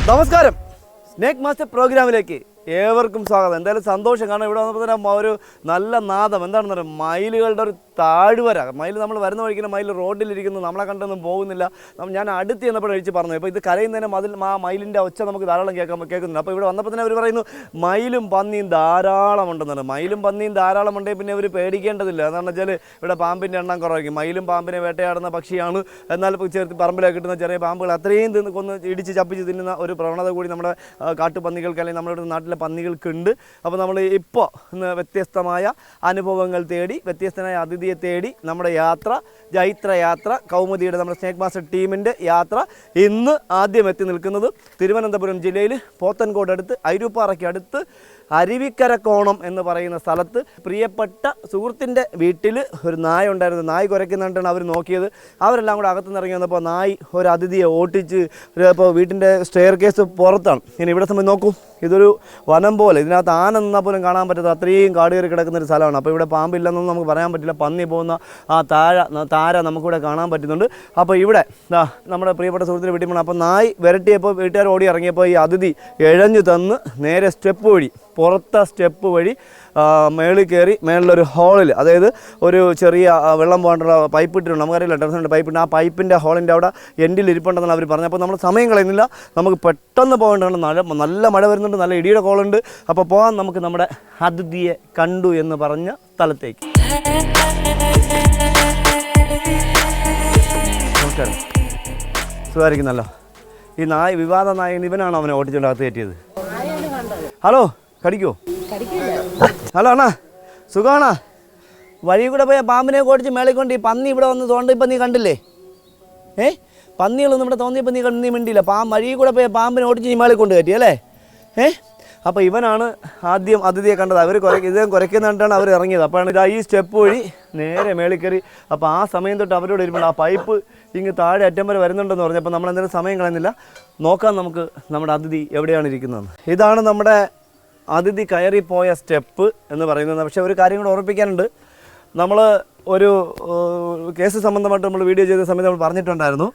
നമസ്കാരം, snake master പ്രോഗ്രാമിലേക്ക് ഏവർക്കും സ്വാഗതം. എന്തായാലും സന്തോഷം, കാരണം ഇവിടെ വന്നപ്പോൾ തന്നെ ഒരു നല്ല നാദം. എന്താണെന്ന് പറയുക, മയിലുകളുടെ ഒരു താഴ്വര. മയിൽ നമ്മൾ വരുന്ന വഴിക്കുന്ന മയിൽ റോഡിലിരിക്കുന്നു, നമ്മളെ കണ്ടൊന്നും പോകുന്നില്ല. ഞാൻ അടുത്ത് ചെന്നപ്പോൾ കഴിച്ച് പറഞ്ഞു. ഇപ്പോൾ ഇത് കരയുന്നതിന് ആ മയിലിൻ്റെ ഒച്ച നമുക്ക് ധാരാളം കേൾക്കുന്നുണ്ട്. അപ്പോൾ ഇവിടെ വന്നപ്പോൾ തന്നെ അവർ പറയുന്നു മയിലും പന്നിയും ധാരാളമുണ്ടെന്നാണ്. മയിലും പന്നിയും ധാരാളമുണ്ടെങ്കിൽ പിന്നെ അവർ പേടിക്കേണ്ടതില്ല. എന്താണെന്ന് വെച്ചാൽ ഇവിടെ പാമ്പിൻ്റെ എണ്ണം കുറവായിരിക്കും. മയിലും പാമ്പിനെ വേട്ടയാടുന്ന പക്ഷിയാണ്. എന്നാൽ ചേർത്ത് പറമ്പിലൊക്കെ കിട്ടുന്ന ചെറിയ പാമ്പുകൾ അത്രയും കൊന്ന് ഇടിച്ച് ചപ്പിച്ച് തിന്നുന്ന ഒരു പ്രവണത കൂടി നമ്മുടെ കാട്ടുപന്നികൾക്ക് അല്ലെങ്കിൽ നമ്മുടെ നാട്ടിലെ പന്നികൾക്കുണ്ട്. അപ്പോൾ നമ്മൾ ഇപ്പോൾ ഇന്ന് വ്യത്യസ്തമായ അനുഭവങ്ങൾ തേടി, വ്യത്യസ്തമായ അതിഥിയെ തേടി നമ്മുടെ യാത്ര, ജൈത്രയാത്ര, കൗമുദിയുടെ നമ്മുടെ സ്നേക്ക് മാസ്റ്റർ ടീമിൻ്റെ യാത്ര ഇന്ന് ആദ്യം എത്തി നിൽക്കുന്നത് തിരുവനന്തപുരം ജില്ലയിൽ പോത്തൻകോട് അടുത്ത് ഐരൂപ്പാറയ്ക്ക് അടുത്ത് അരുവിക്കരക്കോണം എന്ന് പറയുന്ന സ്ഥലത്ത് പ്രിയപ്പെട്ട സുഹൃത്തിൻ്റെ വീട്ടിൽ ഒരു നായ ഉണ്ടായിരുന്നു. നായ് കുരയ്ക്കുന്നിട്ടാണ് അവർ നോക്കിയത്. അവരെല്ലാം കൂടെ അകത്തുനിന്ന് ഇറങ്ങി വന്നപ്പോൾ നായ് ഒരു അതിഥിയെ ഓട്ടിച്ച് ഇപ്പോൾ വീട്ടിൻ്റെ സ്റ്റെയർ കേസ് പുറത്താണ്. ഇനി ഇവിടെ സമയം നോക്കൂ, ഇതൊരു വനം പോലെ, ഇതിനകത്ത് ആന നിന്നാൽ പോലും കാണാൻ പറ്റാത്ത അത്രയും കാട് കയറി കിടക്കുന്നൊരു സ്ഥലമാണ്. അപ്പോൾ ഇവിടെ പാമ്പില്ലെന്നൊന്നും നമുക്ക് പറയാൻ പറ്റില്ല. പന്നി പോകുന്ന ആ താര നമുക്കിവിടെ കാണാൻ പറ്റുന്നുണ്ട്. അപ്പോൾ ഇവിടെ നമ്മുടെ പ്രിയപ്പെട്ട സുഹൃത്തിൻ്റെ വീട്ടിൽ പോകണം. അപ്പോൾ നായ് വിരട്ടിയപ്പോൾ വീട്ടുകാർ ഓടി ഇറങ്ങിയപ്പോൾ ഈ അതിഥി എഴഞ്ഞു തന്ന് നേരെ സ്റ്റെപ്പ് വഴി, പുറത്തെ സ്റ്റെപ്പ് വഴി മേളിൽ കയറി മേളിലൊരു ഹോളിൽ, അതായത് ഒരു ചെറിയ വെള്ളം പോകാനുള്ള പൈപ്പ് ഇട്ടിട്ടുണ്ട്. നമുക്കറിയില്ല, ടെറസിൻ്റെ പൈപ്പ് ഇട്ട് ആ പൈപ്പിൻ്റെ ഹോളിൻ്റെ അവിടെ എൻഡിൽ ഇരിപ്പുണ്ടെന്നാണ് അവർ പറഞ്ഞത്. അപ്പോൾ നമ്മൾ സമയം കളയുന്നില്ല, നമുക്ക് പെട്ടെന്ന് പോകേണ്ടതാണ്. നല്ല മഴ വരുന്നുണ്ട്, നല്ല ഇടിയുടെ കോളുണ്ട്. അപ്പോൾ പോകാൻ നമുക്ക് നമ്മുടെ അതിഥിയെ കണ്ടു എന്ന് പറഞ്ഞ സ്ഥലത്തേക്ക്. നമസ്കാരം, സുഖമായിരിക്കുന്നല്ലോ. ഈ വിവാദ നായകൻ ഇവനാണോ അവനെ ഓട്ടിച്ചുകൊണ്ട് അകത്ത് കയറ്റിയത്? ഹലോ, കടിക്കോ? ഹലോ അണ്ണാ, സുഖമാണോ? വഴി കൂടെ പോയ പാമ്പിനെ ഓടിച്ച് മേളിക്കൊണ്ട് ഈ പന്നി ഇവിടെ വന്ന് തോണ്ടിയപ്പോൾ നീ കണ്ടില്ലേ? പന്നികളൊന്നും ഇവിടെ തോന്നിയപ്പോൾ നീ മിണ്ടിയില്ല. വഴി കൂടെ പോയ പാമ്പിനെ ഓടിച്ച് നീ മേളിൽ കൊണ്ട് കയറ്റി അല്ലേ? അപ്പോൾ ഇവനാണ് ആദ്യം അതിഥിയെ കണ്ടത്. ഇദ്ദേഹം കുരയ്ക്കുന്നിട്ടാണ് അവർ ഇറങ്ങിയത്. അപ്പോഴാണ് ഇതാ ഈ സ്റ്റെപ്പ് വഴി നേരെ മേളിൽ കയറി. അപ്പോൾ ആ സമയം തൊട്ട് അവരോട് ഇരിപ്പുണ്ട്. ആ പൈപ്പ് ഇങ്ങ് താഴെ അറ്റം വരെ വരുന്നുണ്ടെന്ന് പറഞ്ഞു. അപ്പോൾ നമ്മളെന്തായാലും സമയം കളയുന്നില്ല, നോക്കാം നമുക്ക് നമ്മുടെ അതിഥി എവിടെയാണ് ഇരിക്കുന്നതെന്ന്. ഇതാണ് നമ്മുടെ അതിഥി കയറിപ്പോയ സ്റ്റെപ്പ് എന്ന് പറയുന്നത്. പക്ഷേ ഒരു കാര്യം കൂടെ ഓർമ്മിപ്പിക്കാനുണ്ട്. നമ്മൾ ഒരു കേസ് സംബന്ധമായിട്ട് നമ്മൾ വീഡിയോ ചെയ്ത സമയത്ത് നമ്മൾ പറഞ്ഞിട്ടുണ്ടായിരുന്നു,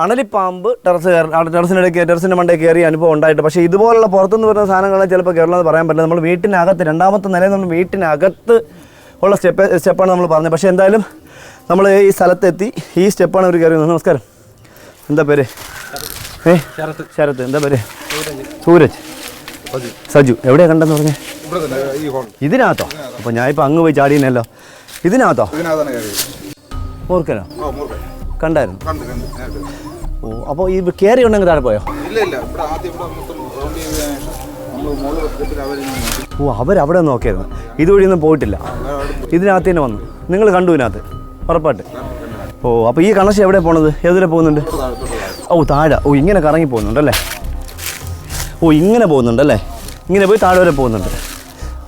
അണലിപ്പാമ്പ് ടെറസിൻ്റെ മണ്ടയിൽ കയറിയ അനുഭവം ഉണ്ടായിട്ട്. പക്ഷേ ഇതുപോലുള്ള പുറത്തുനിന്ന് വരുന്ന സാധനങ്ങളെ ചിലപ്പോൾ കയറണമെന്ന് പറയാൻ പറ്റില്ല. നമ്മൾ വീട്ടിനകത്ത്, രണ്ടാമത്തെ നിലയിൽ നമ്മൾ വീട്ടിനകത്ത് ഉള്ള സ്റ്റെപ്പാണ് നമ്മൾ പറഞ്ഞത്. പക്ഷേ എന്തായാലും നമ്മൾ ഈ സ്ഥലത്തെത്തി. ഈ സ്റ്റെപ്പാണ് അവർ കയറി. നമസ്കാരം, എന്താ പേര്? ശരത്ത്. എന്താ പേര്? സൂരജ്. സജു. എവിടെയാണ് കണ്ടെന്ന് പറഞ്ഞേ? ഇതിനകത്തോ? അപ്പോൾ ഞാനിപ്പോൾ അങ്ങ് പോയി ചാടിയനല്ലോ. ഇതിനകത്തോ? മൂർക്കനോ? കണ്ടായിരുന്നു. ഓ, അപ്പോൾ ഈ കയറി ഉണ്ടെങ്കിൽ താഴെ പോയോ? ഓ, അവരവിടെ നോക്കിയായിരുന്നു, ഇതുവഴിയൊന്നും പോയിട്ടില്ല. ഇതിനകത്ത് തന്നെ വന്നു. നിങ്ങൾ കണ്ടു ഇതിനകത്ത് ഉറപ്പായിട്ട്? ഓ, അപ്പോൾ ഈ കണക്ഷൻ എവിടെ പോണത്? ഏതിലെ പോകുന്നുണ്ട്? ഓ, താഴെ. ഓ, ഇങ്ങനെ കറങ്ങി പോകുന്നുണ്ടല്ലേ? ഓ, ഇങ്ങനെ പോകുന്നുണ്ടല്ലേ? ഇങ്ങനെ പോയി താഴെ വരെ പോകുന്നുണ്ട്.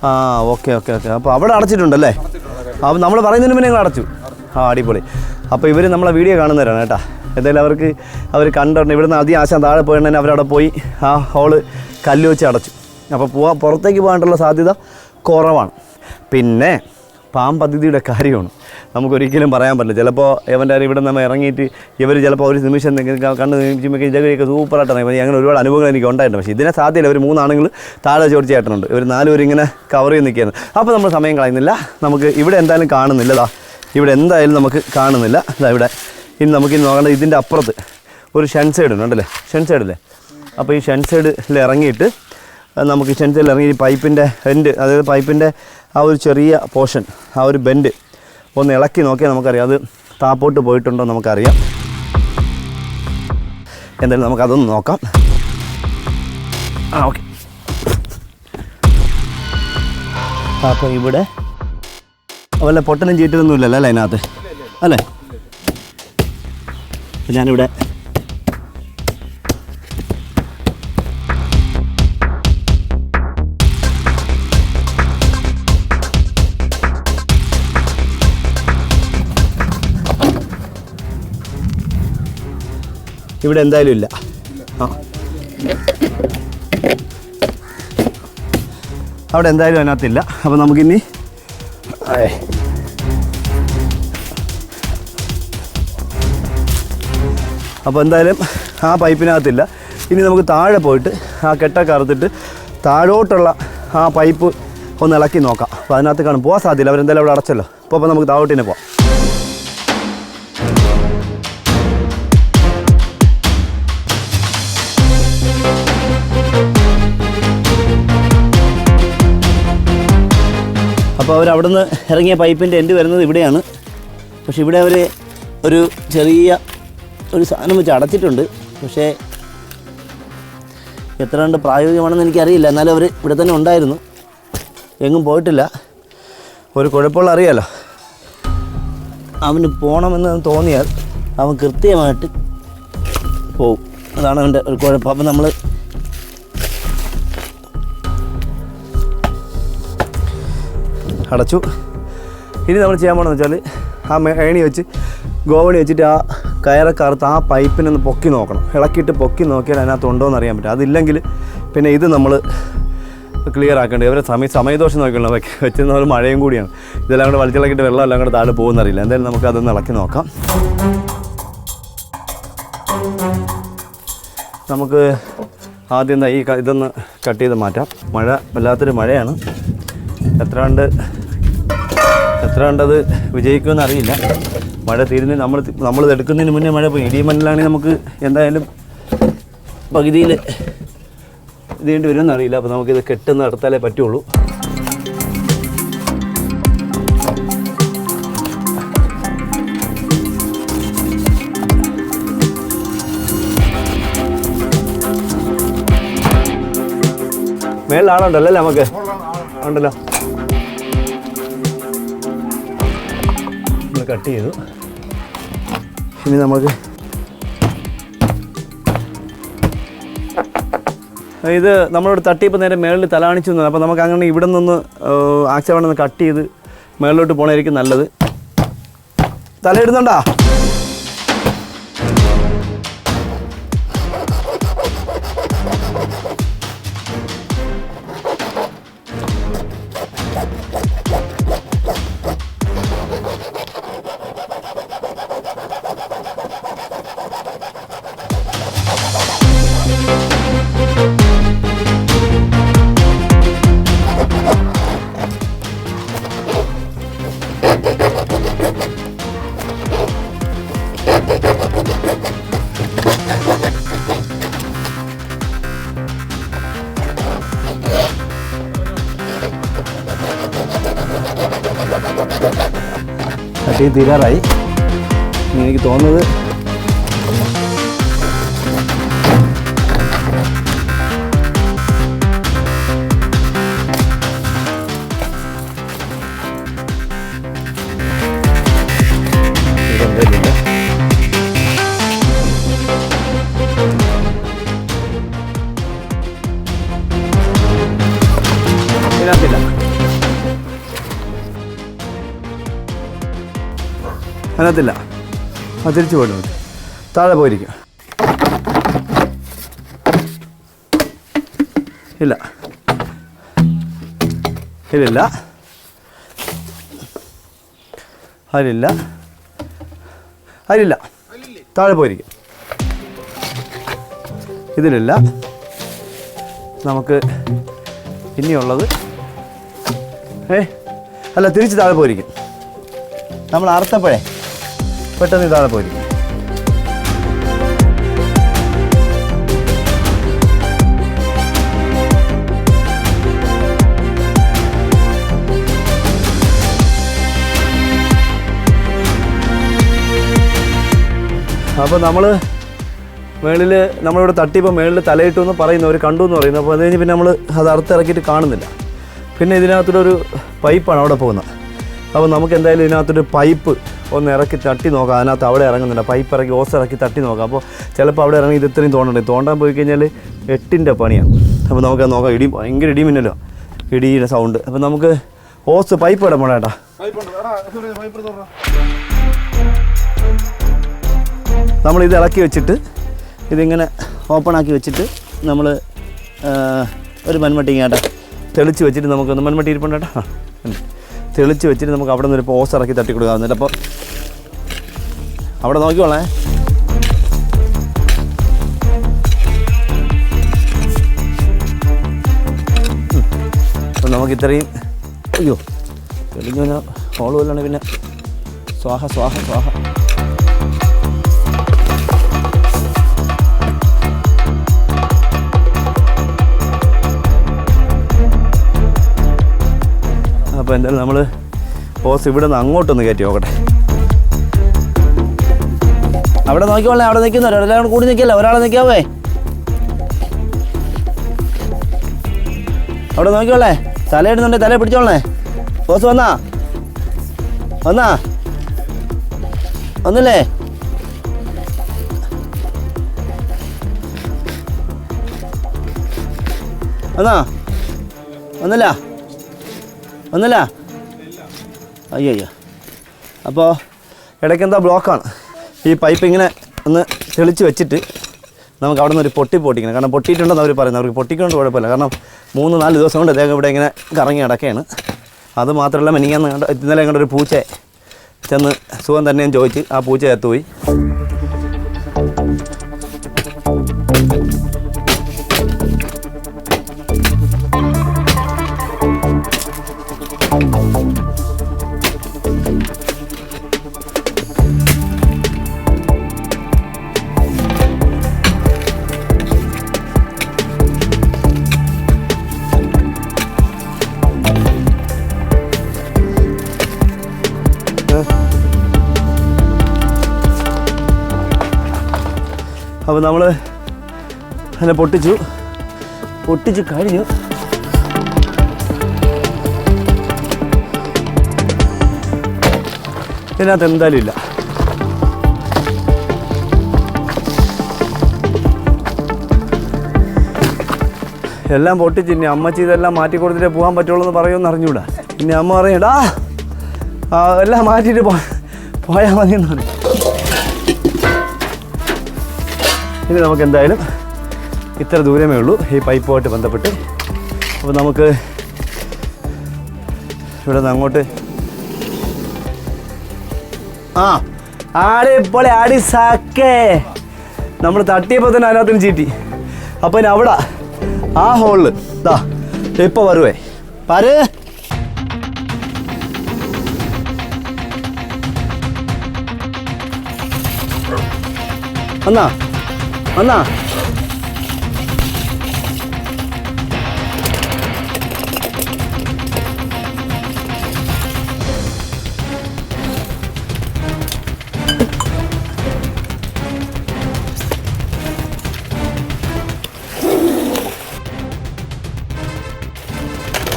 ആ, ഓക്കെ. അപ്പോൾ അവിടെ അടച്ചിട്ടുണ്ടല്ലേ? അപ്പോൾ നമ്മൾ പറയുന്നതിന് മുന്നേ നിങ്ങൾ അടച്ചു. ആ, അടിപൊളി. അപ്പോൾ ഇവർ നമ്മളെ വീഡിയോ കാണുന്നവരാണ് കേട്ടോ. എന്തായാലും അവർ കണ്ടിട്ടുണ്ട്. ഇവിടുന്ന് ആശാൻ താഴെ പോയിട്ടുണ്ടെങ്കിൽ അവരവിടെ പോയി ആ ഹോള് കല്ല് വെച്ച് അടച്ചു. അപ്പോൾ പുറത്തേക്ക് പോകാനുള്ള സാധ്യത കുറവാണ്. പിന്നെ പാമ്പതിഥിയുടെ കാര്യമാണ്, നമുക്കൊരിക്കലും പറയാൻ പറ്റില്ല. ചിലപ്പോൾ ഇവൻ്റെ ഇവിടെ നമ്മൾ ഇറങ്ങിയിട്ട് ഇവർ ചിലപ്പോൾ ഒരു നിമിഷം കണ്ണ് നിമിഷമൊക്കെ ഇതൊക്കെ സൂപ്പറായിട്ടാണ്. അങ്ങനെ ഒരുപാട് അനുഭവങ്ങൾ എനിക്ക് ഉണ്ടായിട്ടുണ്ട്. പക്ഷേ ഇതിനെ സാധ്യതയില്ല. ഒരു 3 ആണുങ്ങൾ താഴെ ചോദിച്ച് ചേട്ടനുണ്ട്. ഇവർ 4 പേര് ഇങ്ങനെ കവർ ചെയ്ത് നിൽക്കുകയാണ്. അപ്പോൾ നമ്മൾ സമയം കളയുന്നില്ല. നമുക്ക് ഇവിടെ എന്തായാലും കാണുന്നില്ലതാ, ഇവിടെ എന്തായാലും നമുക്ക് കാണുന്നില്ല. ഇവിടെ ഇനി നമുക്കിനി നോക്കേണ്ടത് ഇതിൻ്റെ അപ്പുറത്ത് ഒരു ഷൻ സൈഡ് ഉണ്ടല്ലേ? ഷൻ സൈഡല്ലേ? അപ്പോൾ ഈ ഷൻ സൈഡിൽ ഇറങ്ങിയിട്ട് നമുക്ക് ഷൻ സൈഡിൽ ഇറങ്ങി ഈ പൈപ്പിൻ്റെ എൻഡ്, അതായത് പൈപ്പിൻ്റെ ആ ഒരു ചെറിയ പോർഷൻ, ആ ഒരു ബെൻഡ് ഒന്ന് ഇളക്കി നോക്കിയാൽ നമുക്കറിയാം അത് താപ്പോട്ട് പോയിട്ടുണ്ടോ നമുക്കറിയാം. എന്തായാലും നമുക്കതൊന്ന് നോക്കാം. ഓക്കെ. അപ്പോൾ ഇവിടെ വല്ല പൊട്ടനും ചീറ്റൊന്നും ഇല്ലല്ലോ അല്ലേ അതിനകത്ത്? അല്ലേ? ഞാനിവിടെ എന്തായാലും ഇല്ല. അവിടെ എന്തായാലും അതിനകത്തില്ല. അപ്പോൾ നമുക്കിനി അപ്പോൾ എന്തായാലും ആ പൈപ്പിനകത്തില്ല. ഇനി നമുക്ക് താഴെ പോയിട്ട് ആ കെട്ടൊക്കെ അറുത്തിട്ട് താഴോട്ടുള്ള ആ പൈപ്പ് ഒന്ന് ഇളക്കി നോക്കാം. അപ്പോൾ അതിനകത്ത് കാണും പോകാൻ സാധ്യത, അവരെന്തായാലും അവിടെ അടച്ചല്ലോ. അപ്പോൾ നമുക്ക് താഴോട്ട് തന്നെ പോകാം. അപ്പോൾ അവർ അവിടെ നിന്ന് ഇറങ്ങിയ പൈപ്പിൻ്റെ എൻഡ് വരുന്നത് ഇവിടെയാണ്. പക്ഷേ ഇവിടെ അവർ ഒരു ചെറിയ ഒരു സാധനം വെച്ച് അടച്ചിട്ടുണ്ട്. പക്ഷേ എത്ര കണ്ട് പ്രായോഗികമാണെന്ന് എനിക്കറിയില്ല. എന്നാലും അവർ ഇവിടെ തന്നെ ഉണ്ടായിരുന്നു, എങ്ങും പോയിട്ടില്ല. ഒരു കുഴപ്പമുള്ള അറിയാലോ, അവന് പോകണമെന്ന് തോന്നിയാൽ അവൻ കൃത്യമായിട്ട് പോവും. അതാണ് അവൻ്റെ ഒരു കുഴപ്പം. അപ്പം നമ്മൾ അടച്ചു. ഇനി നമ്മൾ ചെയ്യാൻ പോകണമെന്ന് വെച്ചാൽ ആ ഏണി വെച്ച് ഗോവണി വെച്ചിട്ട് ആ കയറൊക്കെ അറുത്ത് ആ പൈപ്പിനൊന്ന് പൊക്കി നോക്കണം. ഇളക്കിയിട്ട് പൊക്കി നോക്കിയാൽ അതിനകത്ത് ഉണ്ടോ എന്ന് അറിയാൻ പറ്റും. അതില്ലെങ്കിൽ പിന്നെ ഇത് നമ്മൾ ക്ലിയർ ആക്കേണ്ടത്. ഇവരെ സമയദോഷം നോക്കിയുള്ള വെച്ചിരുന്ന ഒരു മഴയും കൂടിയാണ്. ഇതെല്ലാം കൂടെ വലിച്ചിളക്കിയിട്ട് വെള്ളം എല്ലാം കൂടെ താഴെ പോകുന്നറിയില്ല. എന്തായാലും നമുക്ക് അതൊന്ന് ഇളക്കി നോക്കാം. നമുക്ക് ആദ്യം ഈ ഇതൊന്ന് കട്ട് ചെയ്ത് മാറ്റാം. മഴ വല്ലാത്തൊരു മഴയാണ്. എത്ര കണ്ടത് വിജയിക്കുമെന്ന് അറിയില്ല. മഴ തീരുന്ന നമ്മളിത് എടുക്കുന്നതിന് മുന്നേ മഴ പോയി. ഇടിയും മണ്ണിലാണെങ്കിൽ നമുക്ക് എന്തായാലും പകുതിയിൽ ഇതേണ്ടി വരുമെന്ന് അറിയില്ല. അപ്പോൾ നമുക്കിത് കെട്ടുന്ന നടത്താലേ പറ്റുള്ളൂ. മേളിൽ ആളുണ്ടല്ലോ അല്ലേ? നമുക്ക് ഉണ്ടല്ലോ. നമ്മൾ കട്ട് ചെയ്തു. ഇനി നമുക്ക് ഇത് നമ്മളോട് തട്ടിയപ്പോൾ നേരെ മേളിൽ തലാണിച്ചു തന്നു. അപ്പോൾ നമുക്ക് അങ്ങനെ ഇവിടെ നിന്ന് ആക്സിഡൻ്റ് കട്ട് ചെയ്ത് മേളിലോട്ട് പോകണമായിരിക്കും നല്ലത്. തലയിടുന്നുണ്ടോ? കട്ടി തീരാറായി. എനിക്ക് തോന്നുന്നത് അതിനകത്തില്ല. അത് തിരിച്ചു പോയിട്ട് താഴെ പോയിരിക്കും. ഇല്ല ഇതിലില്ല, അതിലില്ല, അതിലില്ല, താഴെ പോയിരിക്കും. ഇതിലില്ല. നമുക്ക് ഇനിയുള്ളത് അല്ല, തിരിച്ച് താഴെ പോയിരിക്കും. നമ്മൾ അറുത്തപ്പോഴേ പെട്ടെന്ന് താഴെ പോയിരിക്കും. അപ്പോൾ നമ്മളിവിടെ തട്ടിയപ്പോൾ മേളിൽ തലയിട്ടു എന്ന് പറയുന്നു, അവർ കണ്ടു എന്ന് പറയുന്നു. അപ്പോൾ അത് കഴിഞ്ഞ് പിന്നെ നമ്മൾ അത് അറുത്തിറക്കിയിട്ട് കാണുന്നില്ല. പിന്നെ ഇതിനകത്തൂടെ ഒരു പൈപ്പാണ് അവിടെ പോകുന്നത്. അപ്പോൾ നമുക്ക് എന്തായാലും ഇതിനകത്തൊരു പൈപ്പ് ഒന്ന് ഇറക്കി തട്ടി നോക്കാം. അതിനകത്ത് അവിടെ ഇറങ്ങുന്നില്ല. പൈപ്പ് ഇറക്കി ഓസ് ഇറക്കി തട്ടി നോക്കാം. അപ്പോൾ ചിലപ്പോൾ അവിടെ ഇറങ്ങി ഇത് ഇത്രയും തോണ്ടാൻ പോയി കഴിഞ്ഞാൽ 8ൻ്റെ പണിയാണ്. അപ്പോൾ നമുക്കത് നോക്കാം. ഭയങ്കര ഇടിമിന്നല്ലോ, ഇടിയുടെ സൗണ്ട്. അപ്പോൾ നമുക്ക് പൈപ്പ് ഇടാൻ പോണ ഏട്ടാ. നമ്മളിത് ഇളക്കി വെച്ചിട്ട് ഇതിങ്ങനെ ഓപ്പണാക്കി വെച്ചിട്ട് നമ്മൾ ഒരു മൺമട്ടി ഇങ്ങേട്ടാ തെളിച്ച് വെച്ചിട്ട് നമുക്കൊന്ന് മൺമട്ടി ഇരിപ്പുണ്ടേട്ടാ, തെളിച്ച് വെച്ചിട്ട് നമുക്ക് അവിടെ നിന്ന് ഒരു ഓസ് ഇറക്കി തട്ടി കൊടുക്കാവുന്നില്ല. അപ്പോൾ അവിടെ നോക്കിക്കോളേ. നമുക്ക് ഇത്രയും അയ്യോ തെളിഞ്ഞ ഹോൾ പോലാണ് പിന്നെ സ്വാഹ സ്വാഹ സ്വാഹ. അപ്പോൾ എന്തായാലും നമ്മൾ ഹോസ് ഇവിടെ നിന്ന് അങ്ങോട്ടൊന്ന് കയറ്റി നോക്കട്ടെ. അവിടെ നോക്കിക്കോളേ, അവിടെ നിൽക്കുന്നവരോ എല്ലാവരും കൂടി നിൽക്കില്ല, ഒരാളെ നിൽക്കാവേ. അവിടെ നോക്കിക്കോളേ, തലയിടുന്നുണ്ട്, തല പിടിച്ചോളേ. ഹോസ് വന്നാ ഒന്നില്ലേ? ഒന്നില്ല അയ്യോ. അപ്പോൾ ഇടയ്ക്ക് എന്താ ബ്ലോക്കാണ്. ഈ പൈപ്പ് ഇങ്ങനെ ഒന്ന് തെളിച്ച് വെച്ചിട്ട് നമുക്ക് അവിടെ നിന്ന് ഒരു പൊട്ടിക്കണം. കാരണം പൊട്ടിയിട്ടുണ്ടെന്ന് അവർ പറയുന്നത്. അവർക്ക് പൊട്ടിക്കൊണ്ട് കുഴപ്പമില്ല. കാരണം 3-4 ദിവസം കൊണ്ട് അദ്ദേഹം ഇവിടെ ഇങ്ങനെ കറങ്ങി കിടക്കുകയാണ്. അത് മാത്രമല്ല, ഇന്നലെ കണ്ട ഒരു പൂച്ച ചെന്ന് സുഖം തന്നെയും ചോദിച്ച് ആ പൂച്ച ചത്തുപോയി. അപ്പോൾ നമ്മൾ അതിനെ പൊട്ടിച്ചു കഴിഞ്ഞു. ഇതിനകത്ത് എന്തായാലും ഇല്ല. എല്ലാം പൊട്ടിച്ച് ഇനി അമ്മച്ചി ഇതെല്ലാം മാറ്റി കൊടുത്തിട്ടേ പോകാൻ പറ്റുള്ളൂ എന്ന് പറയുമെന്ന് അറിഞ്ഞൂടാ. ഇനി അമ്മ പറയടാ എല്ലാം മാറ്റിയിട്ട് പോയാൽ മതി എന്ന് പറയും. ഇനി നമുക്ക് എന്തായാലും ഇത്ര ദൂരമേ ഉള്ളൂ ഈ പൈപ്പുമായിട്ട് ബന്ധപ്പെട്ട്. അപ്പോൾ നമുക്ക് ഇവിടെ നിന്ന് അങ്ങോട്ട് ആടി സാക്കേ നമ്മൾ തട്ടിയപ്പോൾ തന്നെ അതിനകത്തും ചീറ്റി. അപ്പോൾ ഇനി അവിടെ ആ ഹോളിൽ ഇപ്പോൾ വരുവേ പാര്. വന്നാ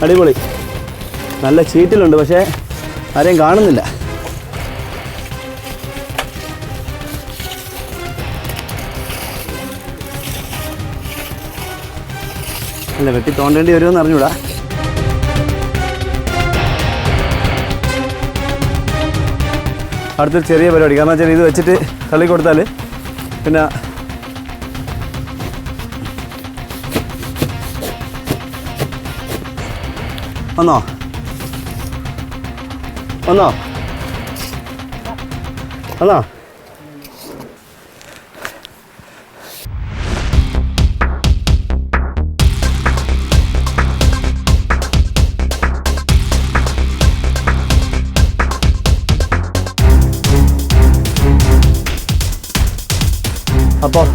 അടിപൊളി. നല്ല ചീറ്റിലുണ്ട്, പക്ഷേ ആരെയും കാണുന്നില്ല. അല്ല, വെട്ടി തോണ്ടേണ്ടി വരുമെന്ന് അറിഞ്ഞൂടാ. അടുത്തൊരു ചെറിയ പരിപാടി. കാരണം വെച്ചാൽ ഇത് വെച്ചിട്ട് തള്ളിക്കൊടുത്താൽ പിന്നെ വന്നോ അപ്പോൾ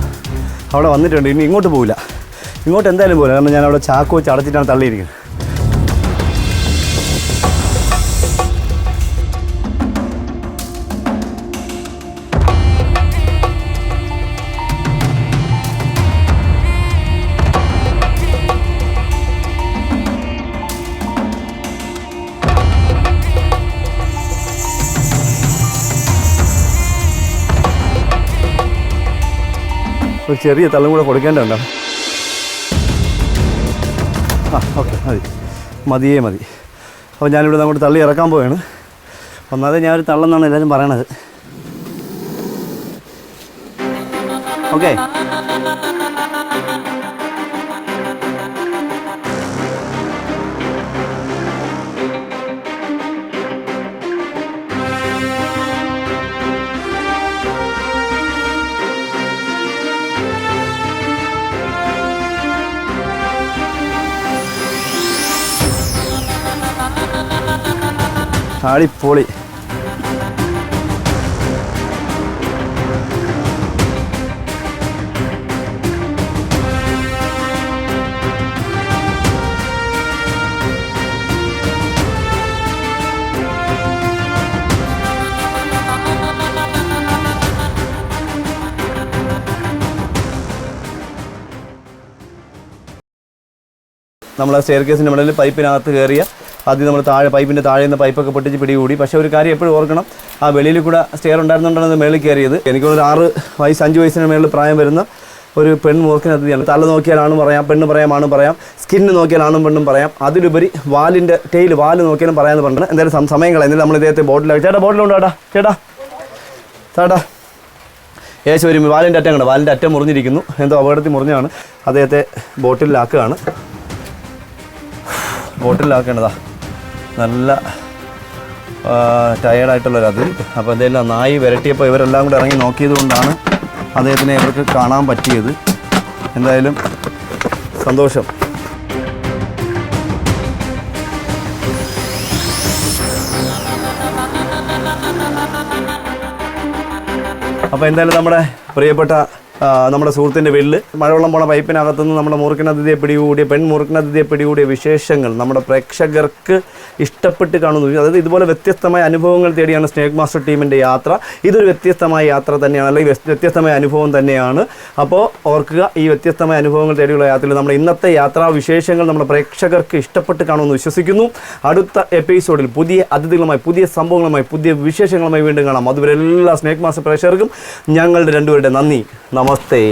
അവിടെ വന്നിട്ടുണ്ട്. ഇനി ഇങ്ങോട്ട് പോവില്ല, ഇങ്ങോട്ട് എന്തായാലും പോകില്ല. കാരണം ഞാൻ അവിടെ ചാക്ക് വെച്ച് അടച്ചിട്ടാണ് തള്ളിയിരിക്കുന്നത്. ഒരു ചെറിയ തള്ളും കൂടെ കൊടുക്കേണ്ടതുണ്ടോ? ഓക്കെ, മതി. അപ്പോൾ ഞാനിവിടെ അങ്ങോട്ട് തള്ളി ഇറക്കാൻ പോവുകയാണ്. ഒന്നാമത് ഞാനൊരു തള്ളെന്നാണ് എല്ലാവരും പറയണത്. ഓക്കെ, അടിപൊളി. നമ്മൾ സ്റ്റെയർ കേസിൻ്റെ മുകളിൽ പൈപ്പിനകത്ത് കയറിയ ആദ്യം നമ്മൾ പൈപ്പിൻ്റെ താഴെ നിന്ന് പൈപ്പൊക്കെ പൊട്ടിച്ച് പിടികൂടി. പക്ഷേ ഒരു കാര്യം എപ്പോഴും ഓർക്കണം, ആ വെളിയിൽ കൂടെ സ്റ്റെയർ ഉണ്ടായിരുന്നുകൊണ്ടാണ് മേളിൽ കയറിയത്. എനിക്കൊരു 5 വയസ്സിന് മേളിൽ പ്രായം വരുന്ന ഒരു പെൺമൂർഖൻ അതിഥിയാണ്. തല നോക്കിയാൽ ആണും പറയാം, പെണ്ണ് പറയാം, ആണും പറയാം, സ്കിന്ന് നോക്കിയാൽ ആണും പെണ്ണും പറയാം, അതിലുപരി വാല് നോക്കിയാലും പറയാമെന്ന് പറഞ്ഞിട്ട് എന്തായാലും സമയം കളയുന്നില്ല. നമ്മൾ ഇദ്ദേഹത്തെ ബോട്ടിലാക്കി. ചേട്ടാ ബോട്ടിലുണ്ടോ? ചേട്ടാ യേശു വരും. വാലിൻ്റെ അറ്റം കണ്ടോ? വാലിൻ്റെ അറ്റം മുറിഞ്ഞിരിക്കുന്നു, എന്തോ അപകടത്തിൽ മുറിഞ്ഞാണ്. അദ്ദേഹത്തെ ബോട്ടിലാക്കേണ്ടതാ. നല്ല ടയേർഡായിട്ടുള്ളൊരു അതിഥി. അപ്പോൾ എന്തായാലും നായി വിരട്ടിയപ്പോൾ ഇവരെല്ലാം കൂടെ ഇറങ്ങി നോക്കിയത് കൊണ്ടാണ് അദ്ദേഹത്തിനെ ഇവർക്ക് കാണാൻ പറ്റിയത്. എന്തായാലും സന്തോഷം. അപ്പോൾ എന്തായാലും നമ്മുടെ പ്രിയപ്പെട്ട നമ്മുടെ സുഹൃത്തിൻ്റെ വീട്ടിൽ മഴവെള്ളം പോണ പൈപ്പിനകത്തുനിന്ന് നമ്മുടെ പെൺമൂർഖനതിഥിയെ പിടികൂടിയ വിശേഷങ്ങൾ നമ്മുടെ പ്രേക്ഷകർക്ക് ഇഷ്ടപ്പെട്ട് കാണുന്നു. അതായത് ഇതുപോലെ വ്യത്യസ്തമായ അനുഭവങ്ങൾ തേടിയാണ് സ്നേക് മാസ്റ്റർ ടീമിൻ്റെ യാത്ര. ഇതൊരു വ്യത്യസ്തമായ യാത്ര തന്നെയാണ്, അല്ലെങ്കിൽ വ്യത്യസ്തമായ അനുഭവം തന്നെയാണ്. അപ്പോൾ ഓർക്കുക, ഈ വ്യത്യസ്തമായ അനുഭവങ്ങൾ തേടിയുള്ള യാത്രയിൽ നമ്മുടെ ഇന്നത്തെ യാത്രാ വിശേഷങ്ങൾ നമ്മുടെ പ്രേക്ഷകർക്ക് ഇഷ്ടപ്പെട്ട് കാണുമെന്ന് വിശ്വസിക്കുന്നു. അടുത്ത എപ്പിസോഡിൽ പുതിയ അതിഥികളുമായി, പുതിയ സംഭവങ്ങളുമായി, പുതിയ വിശേഷങ്ങളുമായി വീണ്ടും കാണാം. അതുവരെ എല്ലാ സ്നേക് മാസ്റ്റർ പ്രേക്ഷകർക്കും ഞങ്ങളുടെ രണ്ടുപേരുടെ നന്ദി. നമസ്തേ.